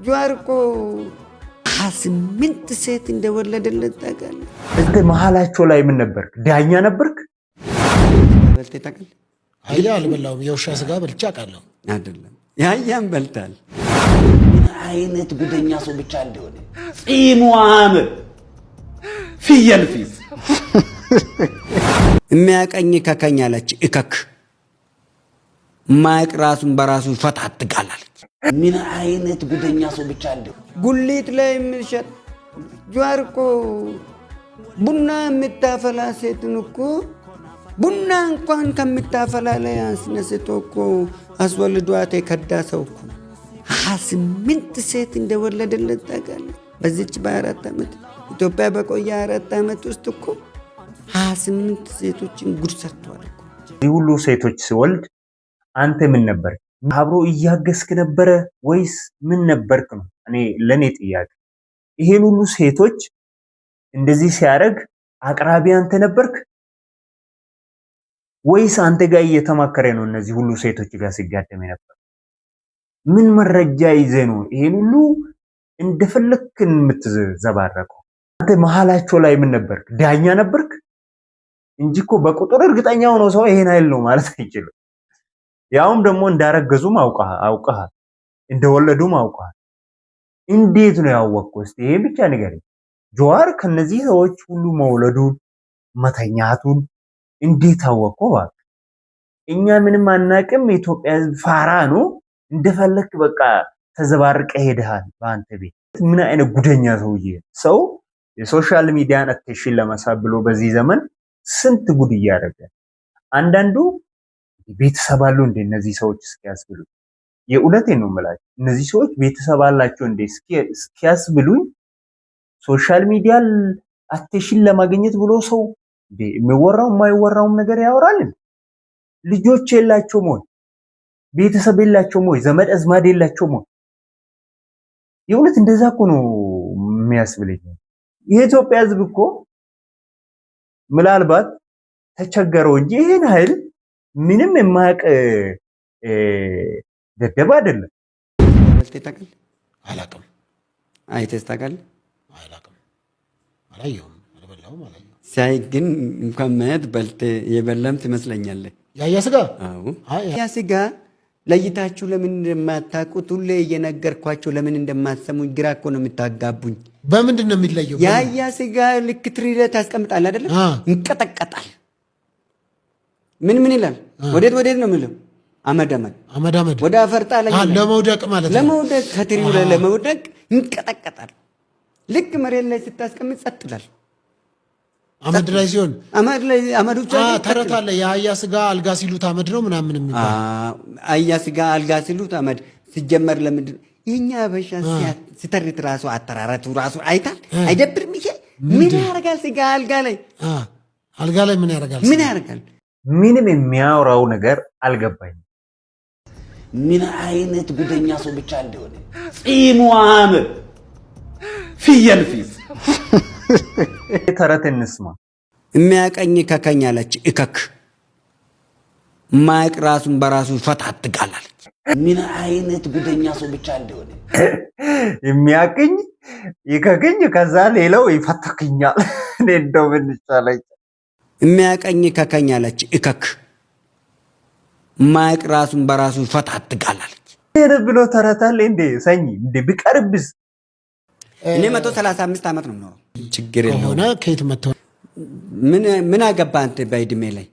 ጀዋር እኮ 28 ሴት እንደወለደለት ታውቃለህ? እንተ መሃላቸው ላይ ምን ነበርክ? ዳኛ ነበርክ? በልቴ ታውቃለህ? አያ አልበላሁም። የውሻ ስጋ በልቼ አውቃለሁ። አይደለም ያያም በልታል። ምን አይነት ጉደኛ ሰው ብቻ እንደሆነ ጺሙ አምር ፍየል ፊት የሚያቀኝ ከከኝ አለች እከክ ማይቅ ራሱን በራሱ ፈታትጋላለች። ምን አይነት ጉደኛ ሰው ብቻ እንደሆነ ጉሊት ላይ የሚሸጥ ጀዋር እኮ ቡና የምታፈላ ሴትን እኮ ቡና እንኳን ከምታፈላ ላይ አስነስቶ እኮ አስወልዷት የከዳ ሰው እኮ 28 ሴት እንደወለደለት ታውቃለህ? በዚች በ4 ዓመት ኢትዮጵያ በቆየ 4 ዓመት ውስጥ እኮ 28 ሴቶችን ጉድ ሰርቷል እኮ። ይህ ሁሉ ሴቶች ሲወልድ አንተ ምን ነበር? አብሮ እያገስክ ነበረ ወይስ ምን ነበርክ ነው? እኔ ለኔ ጥያቄ ይሄን ሁሉ ሴቶች እንደዚህ ሲያደርግ አቅራቢ አንተ ነበርክ ወይስ አንተ ጋር እየተማከረ ነው እነዚህ ሁሉ ሴቶች ጋር ሲጋደም ነበር? ምን መረጃ ይዘህ ነው ይሄን ሁሉ እንደፈለክ የምትዘባረቀው? አንተ መሃላቸው ላይ ምን ነበርክ? ዳኛ ነበርክ እንጂ እኮ በቁጥር እርግጠኛ ሆኖ ሰው ይሄን አይል ነው ማለት አይችልም። ያውም ደግሞ እንዳረገዙም አውቀሃል፣ እንደወለዱም አውቀሃል። እንዴት ነው ያወቅኩት? እስቲ ይሄ ብቻ ንገረኝ። ጀዋር ከነዚህ ሰዎች ሁሉ መውለዱን መተኛቱን እንዴት አወቅኩ? እባክህ እኛ ምንም አናቅም። የኢትዮጵያ ሕዝብ ፋራ ነው። እንደፈለክ በቃ ተዘባርቀ ሄደሃል በአንተ ቤት። ምን አይነት ጉደኛ ሰውዬ! ሰው የሶሻል ሚዲያን አቴንሽን ለመሳብ ብሎ በዚህ ዘመን ስንት ጉድ እያደረገ አንዳንዱ ቤተሰብ አለው እንደ እነዚህ ሰዎች እስኪያስብሉ የእውነቴን ነው የምላቸው። እነዚህ ሰዎች ቤተሰብ አላቸው እንደ እስኪያስብሉኝ ሶሻል ሚዲያ አቴንሽን ለማግኘት ብሎ ሰው የሚወራው የማይወራውም ነገር ያወራል። ልጆች የላቸውም ወይ? ቤተሰብ የላቸውም ወይ? ዘመድ አዝማድ የላቸውም ወይ? የእውነት እንደዛ እኮ ነው የሚያስብለኝ። የኢትዮጵያ ሕዝብ እኮ ምናልባት ተቸገረው እንጂ ይሄን ኃይል ምንም የማያውቅ ደደብ አይደለም። በልቴ ታውቃለህ? አላውቅም። አይተህ ታውቃለህ? አላውቅም። አላየሁም። አልበላሁም። አላየሁም። ሳይ ግን እንኳን ማየት በልቴ የበላም ትመስለኛለህ። ያያ ስጋ? አዎ ያ ስጋ ለይታችሁ ለምን እንደማታውቁት ሁሌ እየነገርኳቸው ለምን እንደማትሰሙኝ ግራ እኮ ነው የምታጋቡኝ። በምንድን ነው የሚለየው? ያያ ስጋ ልክ ትሪለ ታስቀምጣለህ አይደለም? ይንቀጠቀጣል። ምን ይላል? ወዴት ነው የሚለው? አመድ ወደ አፈርጣ ላይ ለመውደቅ ማለት ነው። ለመውደቅ ከትሪው ላይ ለመውደቅ ይንቀጠቀጣል። ልክ መሬት ላይ ስታስቀምጥ ጸጥ ይላል። አመድ ላይ ሲሆን አመዱ ተረት አለ። የአህያ ስጋ አልጋ ሲሉት አመድ ነው ምናምን የሚባል። አህያ ስጋ አልጋ ሲሉት አመድ ሲጀመር ለምንድን ነው የኛ በሻ ሲተርት ራሱ አተራረቱ ራሱ አይታል። አይደብርም? ይሄ ምን ያደርጋል? ስጋ አልጋ ላይ ምን ያደርጋል? ምን ያደርጋል? ምንም የሚያወራው ነገር አልገባኝም። ምን አይነት ጉደኛ ሰው ብቻ እንደሆነ ጺሙ አምር ፍየል ፊት ተረት እንስማ። የሚያቀኝ ከከኝ አለች እከክ ማይቅ ራሱን በራሱ ፈታትጋላለች። ምን አይነት ጉደኛ ሰው ብቻ እንደሆነ የሚያቀኝ ይከከኝ ከዛ ሌላው ይፈተክኛል። እኔ እንደው ምን ይቻላል? የሚያቀኝ ከከኝ አለች እከክ ማይቅ ራሱን በራሱ ፈታትጋላለች። ይሄ ብሎ ተረት አለ እንዴ? ሰኝ እንዴ ቢቀርብስ? እኔ 135 ዓመት ነው የምኖረው። ችግር የለውም ሆነ ከየት መተው ምን አገባ አንተ በእድሜ ላይ?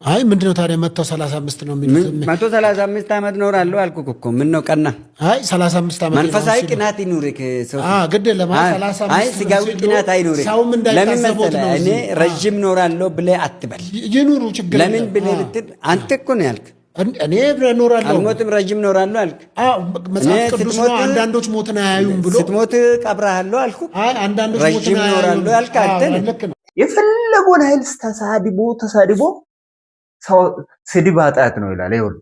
አይ ምንድነው ታዲያ 135 ነው የሚሉት? 135 ዓመት ኖራለሁ አልኩህ እኮ። ምን ነው ቀና? አይ 35 ዓመት መንፈሳዊ ቅናት ይኑርክ። ግድ ለማለት 35 አይ ስጋዊ ቅናት አይኑርክ። ለምን መሰለህ? እኔ ረጅም ኖራለሁ ብለህ አትበል። ይኑሩ ችግር ለምን ብለህ ብትል አንተ እኮ ነው ያልክ። እኔ እኖራለሁ አልሞትም ረጅም ኖራለሁ አልክ። መጽሐፍ ቅዱስ ነው አንዳንዶች ሞትን አያዩም ብሎ ስትሞት ቀብረሃለሁ አልኩህ። አይ አንዳንዶች ረጅም ኖራለሁ ያልክ አንተ ነህ። የፈለገውን ኃይል ተሳድቦ ሰው ስድብ ኃጢአት ነው ይላል። ይሁን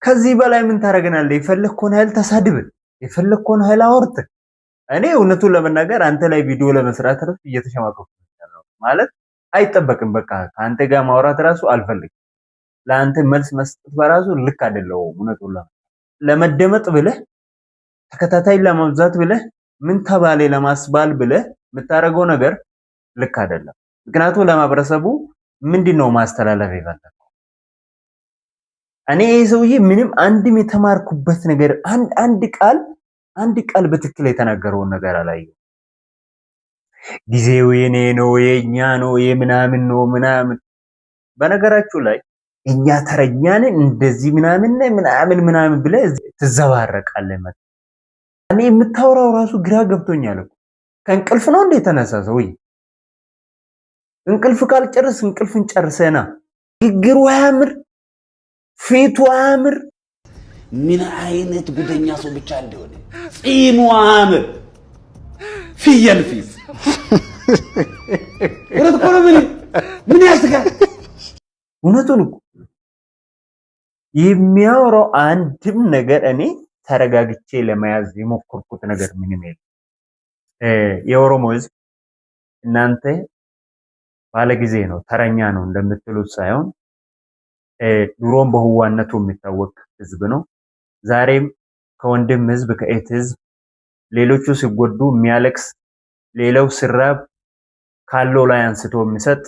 ከዚህ በላይ ምን ታደርገናለህ? የፈለግከውን ኃይል ተሳድብ፣ የፈለግከውን ኃይል አውርት። እኔ እውነቱን ለመናገር አንተ ላይ ቪዲዮ ለመስራት ራሱ እየተሸማቀቁ ነው ማለት አይጠበቅም። በቃ ከአንተ ጋር ማውራት ራሱ አልፈልግም። ለአንተ መልስ መስጠት በራሱ ልክ አይደለም። እውነቱን ለመደመጥ ብለህ ተከታታይ ለማብዛት ብለህ ምን ተባለ ለማስባል ብለህ የምታደርገው ነገር ልክ አይደለም። ምክንያቱም ለማህበረሰቡ ምንድነው ማስተላለፍ ይፈልጋል? እኔ ይሄ ሰውዬ ምንም አንድም የተማርኩበት ነገር አንድ ቃል በትክክል የተናገረውን ነገር አላየሁም። ጊዜው የኔ ነው የኛ ነው የምናምን ነው ምናምን። በነገራችሁ ላይ እኛ ተረኛንን እንደዚህ ምናምን ብለህ ትዘባረቃለህ። እኔ የምታወራው ራሱ ግራ ገብቶኛል እኮ። ከእንቅልፍ ነው እንደ የተነሳ ሰውዬ? እንቅልፍ ካልጨረስ እንቅልፍን ጨርሰና ግግሩ አያምር ፊቱ አያምር። ምን አይነት ጉደኛ ሰው ብቻ እንደሆነ ጺሙ አያምር ፍየል ፊት እረት ቆሎ ምን ያስጋል? እውነቱን እኮ የሚያወራው አንድም ነገር እኔ ተረጋግቼ ለመያዝ የሞከርኩት ነገር ምንም የለም። የኦሮሞ ህዝብ እናንተ ባለጊዜ ነው ተረኛ ነው እንደምትሉት ሳይሆን ድሮም በህዋነቱ የሚታወቅ ህዝብ ነው። ዛሬም ከወንድም ህዝብ ከእህት ህዝብ ሌሎቹ ሲጎዱ የሚያለቅስ ሌላው ሲራብ ካለው ላይ አንስቶ የሚሰጥ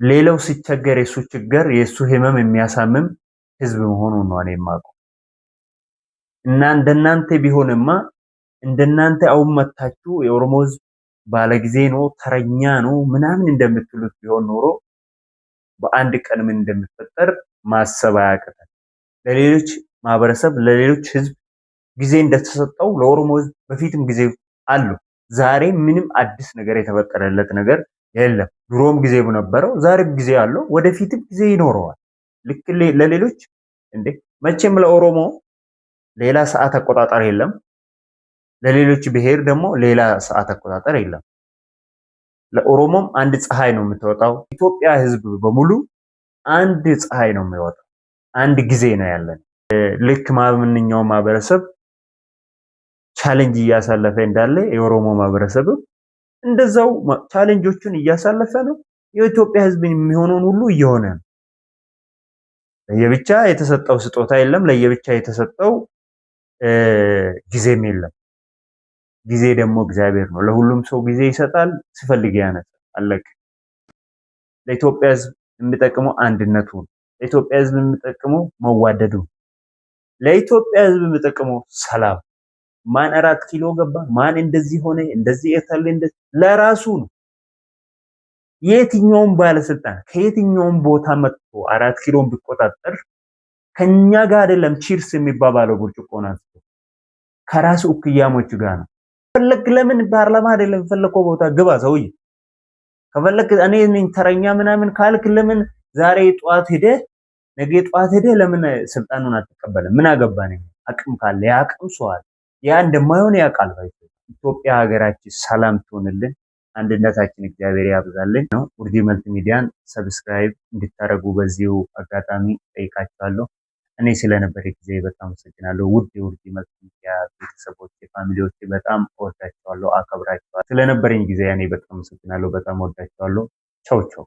ሌላው ሲቸገር የሱ ችግር የሱ ህመም የሚያሳምም ህዝብ መሆኑን ነው እኔ የማውቀው። እና እንደናንተ ቢሆንማ እንደናንተ አሁን መታችሁ የኦሮሞ ህዝብ ባለጊዜ ነው ተረኛ ነው ምናምን እንደምትሉት ቢሆን ኖሮ በአንድ ቀን ምን እንደሚፈጠር ማሰብ አያቅተን። ለሌሎች ማህበረሰብ ለሌሎች ህዝብ ጊዜ እንደተሰጠው ለኦሮሞ ህዝብ በፊትም ጊዜ አሉ። ዛሬ ምንም አዲስ ነገር የተፈጠረለት ነገር የለም። ድሮም ጊዜ ነበረው፣ ዛሬም ጊዜ አለው፣ ወደፊትም ጊዜ ይኖረዋል። ልክ ለሌሎች እንዴ መቼም ለኦሮሞ ሌላ ሰዓት አቆጣጠር የለም፣ ለሌሎች ብሔር ደግሞ ሌላ ሰዓት አቆጣጠር የለም። ለኦሮሞም አንድ ፀሐይ ነው የምትወጣው። ኢትዮጵያ ህዝብ በሙሉ አንድ ፀሐይ ነው የሚወጣው። አንድ ጊዜ ነው ያለን። ልክ ማንኛውም ማህበረሰብ ቻሌንጅ እያሳለፈ እንዳለ የኦሮሞ ማህበረሰብ እንደዛው ቻሌንጆቹን እያሳለፈ ነው። የኢትዮጵያ ህዝብ የሚሆነውን ሁሉ እየሆነ ነው። ለየብቻ የተሰጠው ስጦታ የለም፣ ለየብቻ የተሰጠው ጊዜም የለም። ጊዜ ደግሞ እግዚአብሔር ነው። ለሁሉም ሰው ጊዜ ይሰጣል፣ ሲፈልግ ያነሳል። አለቀ። ለኢትዮጵያ ህዝብ የሚጠቅመው አንድነቱ ነው። ለኢትዮጵያ ህዝብ የሚጠቅመው መዋደዱ ነው። ለኢትዮጵያ ህዝብ የሚጠቅመው ሰላም። ማን 4 ኪሎ ገባ፣ ማን እንደዚህ ሆነ፣ እንደዚህ የታለ ለራሱ ነው። የትኛውም ባለስልጣን ከየትኛውም ቦታ መጥቶ 4 ኪሎን ቢቆጣጠር ከኛ ጋር አይደለም ቺርስ የሚባባለው ብርጭቆን አንስቶ ከራሱ እኩያሞች ጋር ነው። ፈለክ ለምን ፓርላማ አይደለም ፈለከው ቦታ ግባ ሰውዬ። ከፈለክ እኔ ነኝ ተረኛ ምናምን ካልክ ለምን ዛሬ ጧት ሄደ ነገ ጧት ሄደ ለምን ስልጣኑን አትቀበልም? ምን አገባኝ? አቅም ካለ ያቅም ሰዋል ያ እንደማይሆን ያውቃል። ኢትዮጵያ ሀገራችን ሰላም ትሆንልን፣ አንድነታችን እግዚአብሔር ያብዛልን ነው። ውርዲ መልቲ ሚዲያን ሰብስክራይብ እንድታረጉ በዚሁ አጋጣሚ ጠይቃችኋለሁ። እኔ ስለነበረ ጊዜ በጣም አመሰግናለሁ። ውድ የውርዲ መልቲ ሚዲያ ቤተሰቦች፣ ፋሚሊዎች በጣም እወዳችኋለሁ፣ አከብራችኋለሁ። ስለነበረኝ ጊዜ እኔ በጣም አመሰግናለሁ። በጣም እወዳችኋለሁ። ቻው ቻው።